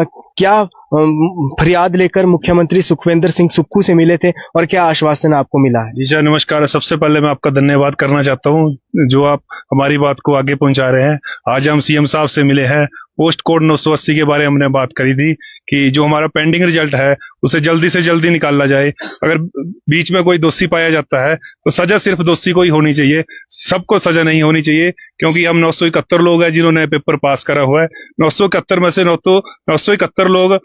क्या फरियाद लेकर मुख्यमंत्री सुखविंदर सिंह सुक्खू से मिले थे और क्या आश्वासन आपको मिला है? जी सर, नमस्कार। सबसे पहले मैं आपका धन्यवाद करना चाहता हूँ जो आप हमारी बात को आगे पहुंचा रहे हैं। आज हम सीएम साहब से मिले हैं। पोस्ट कोड 980 के बारे में हमने बात करी थी कि जो हमारा पेंडिंग रिजल्ट है उसे जल्दी से जल्दी निकाला जाए। अगर बीच में कोई दोषी पाया जाता है तो सजा सिर्फ दोषी को ही होनी चाहिए, सबको सजा नहीं होनी चाहिए, क्योंकि हम 971 लोग हैं जिन्होंने पेपर पास करा हुआ है। 971 में से 971 लोग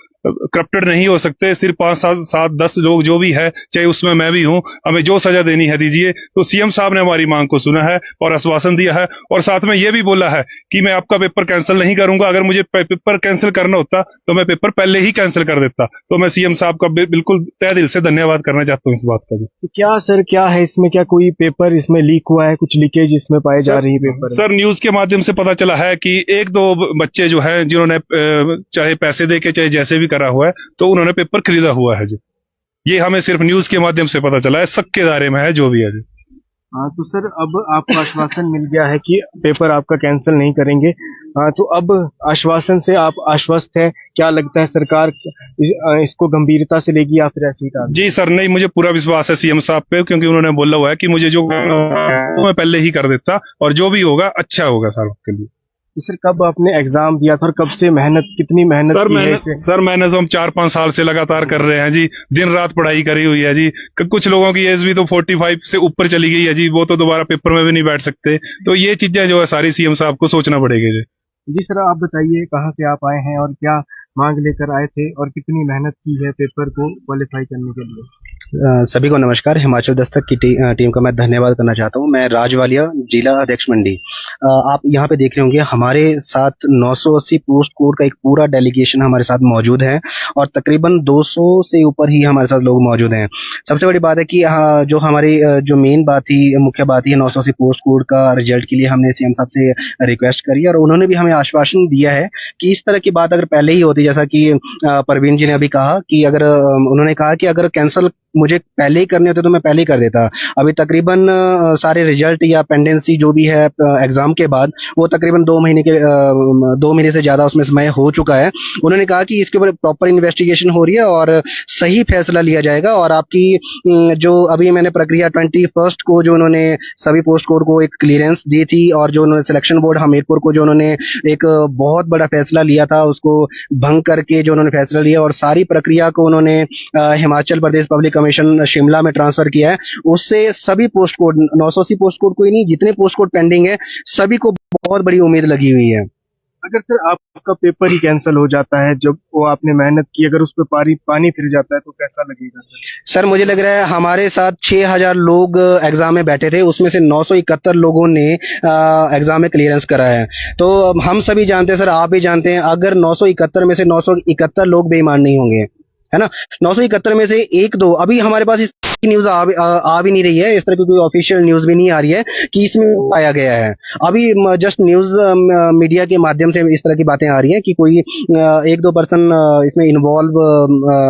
करप्टेड नहीं हो सकते। सिर्फ 5, 7, 10 लोग जो भी है, चाहे उसमें मैं भी हूं, हमें जो सजा देनी है दीजिए। तो सीएम साहब ने हमारी मांग को सुना है और आश्वासन दिया है, और साथ में यह भी बोला है कि मैं आपका पेपर कैंसिल नहीं करूंगा। अगर मुझे पेपर कैंसिल करना होता तो मैं पेपर पहले ही कैंसिल कर देता। तो मैं सीएम साहब का बिल्कुल तहे दिल से धन्यवाद करना चाहता हूँ इस बात का। तो क्या सर, क्या है इसमें, क्या कोई पेपर इसमें लीक हुआ है, कुछ लीकेज इसमें पाए जा रही है पेपर? सर, न्यूज के माध्यम से पता चला है कि 1-2 बच्चे जो है जिन्होंने चाहे पैसे दे के चाहे जैसे भी करा हुआ है तो उन्होंने पेपर खरीदा हुआ है जी। ये हमें सिर्फ न्यूज के माध्यम से पता चला है, शक के दायरे में है जो भी है जी। हाँ, तो सर अब आपको आश्वासन मिल गया है कि पेपर आपका कैंसिल नहीं करेंगे। हाँ, तो अब आश्वासन से आप आश्वस्त है? क्या लगता है सरकार इसको गंभीरता से लेगी या फिर ऐसे ही टाल? जी सर, नहीं, मुझे पूरा विश्वास है सीएम साहब पे, क्योंकि उन्होंने बोला हुआ है कि मुझे जो मैं पहले ही कर देता और जो भी होगा अच्छा होगा सर के लिए। तो सर कब आपने एग्जाम दिया था और कब से कितनी मेहनत की है इसे? सर मैंने तो हम 4-5 साल से लगातार कर रहे हैं जी। दिन रात पढ़ाई करी हुई है जी। कुछ लोगों की एज भी तो 45 से ऊपर चली गई है जी, वो तो दोबारा पेपर में भी नहीं बैठ सकते। तो ये चीजें जो है सारी सीएम साहब को सोचना पड़ेगी जी। जी सर, आप बताइए कहाँ से आप आए हैं और क्या मांग लेकर आए थे और कितनी मेहनत की है पेपर को क्वालिफाई करने के लिए? सभी को नमस्कार। हिमाचल दस्तक की टीम का मैं धन्यवाद करना चाहता हूं। मैं राज वालिया, जिला अध्यक्ष मंडी। आप यहां पे देख रहे होंगे हमारे साथ 980 पोस्ट कोड का एक पूरा डेलीगेशन हमारे साथ मौजूद है और तकरीबन 200 से ऊपर ही हमारे साथ लोग मौजूद हैं। सबसे बड़ी बात है कि जो हमारी जो मेन बात थी, मुख्य बात ही 980 पोस्ट कोड का रिजल्ट के लिए हमने सीएम साहब से रिक्वेस्ट करी और उन्होंने भी हमें आश्वासन दिया है कि इस तरह की बात अगर पहले ही होती, जैसा कि परवीन जी ने अभी कहा कि अगर उन्होंने कहा कि अगर कैंसिल मुझे पहले ही करने होते तो मैं पहले ही कर देता। अभी तकरीबन सारे रिजल्ट या पेंडेंसी जो भी है एग्जाम के बाद, वो तकरीबन 2 महीने से ज्यादा उसमें समय हो चुका है। उन्होंने कहा कि इसके ऊपर प्रॉपर इन्वेस्टिगेशन हो रही है और सही फैसला लिया जाएगा। और आपकी जो अभी मैंने प्रक्रिया 21 को जो उन्होंने सभी पोस्ट कोड को एक क्लियरेंस दी थी और जो उन्होंने सिलेक्शन बोर्ड हमीरपुर को जो उन्होंने एक बहुत बड़ा फैसला लिया था उसको भंग करके जो उन्होंने फैसला लिया और सारी प्रक्रिया को उन्होंने हिमाचल प्रदेश पब्लिक कमीशन शिमला में ट्रांसफर किया है, उससे सभी पोस्ट कोड 980 पोस्ट कोड को ही नहीं, जितने पोस्ट कोड पेंडिंग है सभी को बहुत बड़ी उम्मीद लगी हुई है। अगर सर आपका पेपर ही कैंसिल हो जाता है, जब वो आपने मेहनत की, अगर उस पर पानी फिर जाता है तो कैसा लगेगा सर? मुझे लग रहा है हमारे साथ 6000 लोग एग्जाम में बैठे थे, उसमें से 971 लोगों ने एग्जाम में क्लियरेंस करा है। तो हम सभी जानते हैं सर, आप भी जानते हैं, अगर 971 में से 971 लोग बेईमान नहीं होंगे, है ना, 971 में से 1-2 अभी हमारे पास इस न्यूज आ भी नहीं रही है, इस तरह की कोई ऑफिशियल न्यूज भी नहीं आ रही है कि इसमें पाया गया है। अभी जस्ट न्यूज मीडिया के माध्यम से इस तरह की बातें आ रही हैं कि कोई 1-2 पर्सन इसमें इन्वॉल्व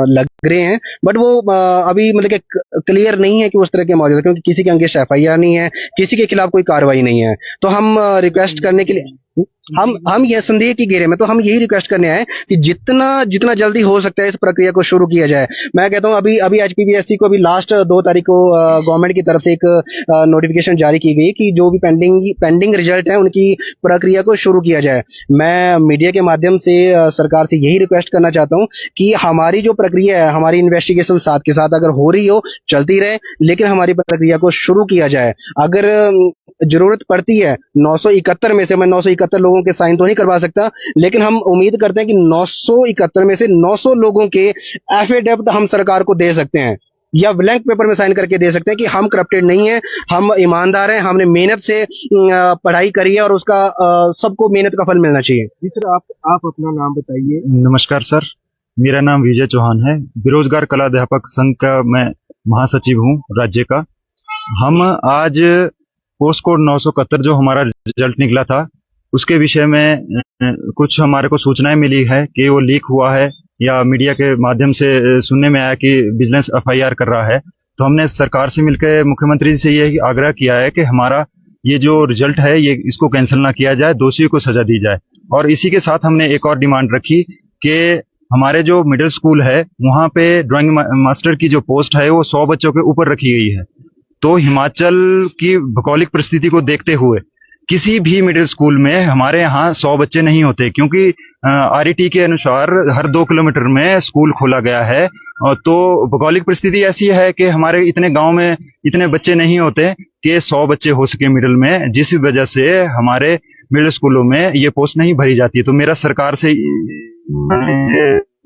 लग रहे हैं, बट वो अभी मतलब कि क्लियर नहीं है कि उस तरह के मौजूद है, क्योंकि किसी के अंगे एफआईआर नहीं है, किसी के खिलाफ कोई कार्रवाई नहीं है। तो हम रिक्वेस्ट करने के लिए हम यह संदेह की घेरे में, तो हम यही रिक्वेस्ट करने आए कि जितना जल्दी हो सकता है इस प्रक्रिया को शुरू किया जाए। मैं कहता हूं अभी एचपीपीएससी को भी लास्ट 2 तारीख को गवर्नमेंट की तरफ से एक नोटिफिकेशन जारी की गई कि जो भी पेंडिंग रिजल्ट है उनकी प्रक्रिया को शुरू किया जाए। मैं मीडिया के माध्यम से सरकार से यही रिक्वेस्ट करना चाहता हूं कि हमारी जो प्रक्रिया है, हमारी इन्वेस्टिगेशन साथ के साथ अगर हो रही हो चलती रहे, लेकिन हमारी प्रक्रिया को शुरू किया जाए। अगर जरूरत पड़ती है 971 में से, मैं 971 लोगों के साइन तो नहीं करवा सकता, लेकिन हम उम्मीद करते हैं कि 971 में से 900 लोगों के एफिडेविट हम सरकार को दे सकते हैं या ब्लैंक पेपर में साइन करके दे सकते हैं कि हम करप्टेड नहीं है, हम ईमानदार हैं, हमने मेहनत से पढ़ाई करी है और उसका सबको मेहनत का फल मिलना चाहिए। जी सर, आप अपना नाम बताइए। नमस्कार सर, मेरा नाम विजय चौहान है। बेरोजगार कला अध्यापक संघ का मैं महासचिव हूँ राज्य का। हम आज पोस्ट कोड 971 जो हमारा रिजल्ट निकला था उसके विषय में कुछ हमारे को सूचनाएं मिली है कि वो लीक हुआ है या मीडिया के माध्यम से सुनने में आया कि विजिलेंस एफआईआर कर रहा है। तो हमने सरकार से मिलकर मुख्यमंत्री जी से ये आग्रह किया है कि हमारा ये जो रिजल्ट है ये इसको कैंसिल ना किया जाए, दोषियों को सजा दी जाए। और इसी के साथ हमने एक और डिमांड रखी कि हमारे जो मिडिल स्कूल है वहाँ पे ड्राइंग मास्टर की जो पोस्ट है वो 100 बच्चों के ऊपर रखी गई है। तो हिमाचल की भौगोलिक परिस्थिति को देखते हुए किसी भी मिडिल स्कूल में हमारे यहाँ 100 बच्चे नहीं होते, क्योंकि आरईटी के अनुसार हर 2 किलोमीटर में स्कूल खोला गया है। तो भौगोलिक परिस्थिति ऐसी है कि हमारे इतने गांव में इतने बच्चे नहीं होते कि 100 बच्चे हो सके मिडिल में, जिस वजह से हमारे मिडिल स्कूलों में ये पोस्ट नहीं भरी जाती। तो मेरा सरकार से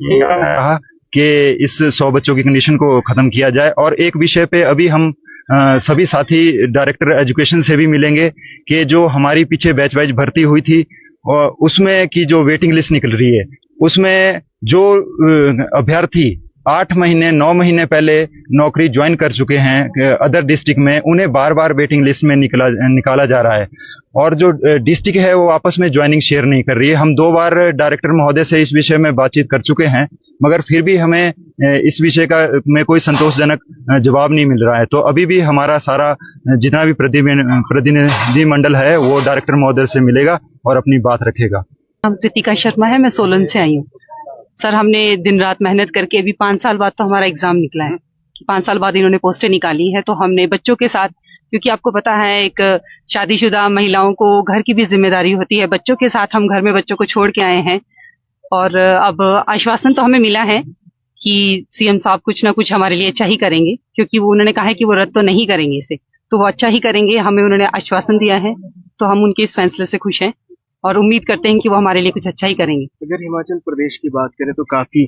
ये कहा कि इस 100 बच्चों की कंडीशन को खत्म किया जाए। और एक विषय पे अभी हम सभी साथी डायरेक्टर एजुकेशन से भी मिलेंगे कि जो हमारी पीछे बैच वाइज भर्ती हुई थी और उसमें की जो वेटिंग लिस्ट निकल रही है, उसमें जो अभ्यर्थी 8 महीने 9 महीने पहले नौकरी ज्वाइन कर चुके हैं अदर डिस्ट्रिक्ट में, उन्हें बार बार वेटिंग लिस्ट में निकाला जा रहा है। और जो डिस्ट्रिक्ट है वो आपस में ज्वाइनिंग शेयर नहीं कर रही है। हम 2 बार डायरेक्टर महोदय से इस विषय में बातचीत कर चुके हैं, मगर फिर भी हमें इस विषय का में कोई संतोषजनक जवाब नहीं मिल रहा है। तो अभी भी हमारा सारा जितना भी प्रतिनिधि मंडल है वो डायरेक्टर महोदय से मिलेगा और अपनी बात रखेगा। नाम कृतिका शर्मा है, मैं सोलन से आई हूँ। सर, हमने दिन रात मेहनत करके अभी 5 साल बाद तो हमारा एग्जाम निकला है। 5 साल बाद इन्होंने पोस्टें निकाली है, तो हमने बच्चों के साथ, क्योंकि आपको पता है एक शादीशुदा महिलाओं को घर की भी जिम्मेदारी होती है, बच्चों के साथ हम घर में बच्चों को छोड़ के आए हैं। और अब आश्वासन तो हमें मिला है कि सीएम साहब कुछ ना कुछ हमारे लिए अच्छा ही करेंगे, क्योंकि वो उन्होंने कहा है कि वो रद्द तो नहीं करेंगे इसे, तो वो अच्छा ही करेंगे। हमें उन्होंने आश्वासन दिया है, तो हम उनके इस फैसले से खुश हैं और उम्मीद करते हैं कि वो हमारे लिए कुछ अच्छा ही करेंगे। अगर हिमाचल प्रदेश की बात करें तो काफी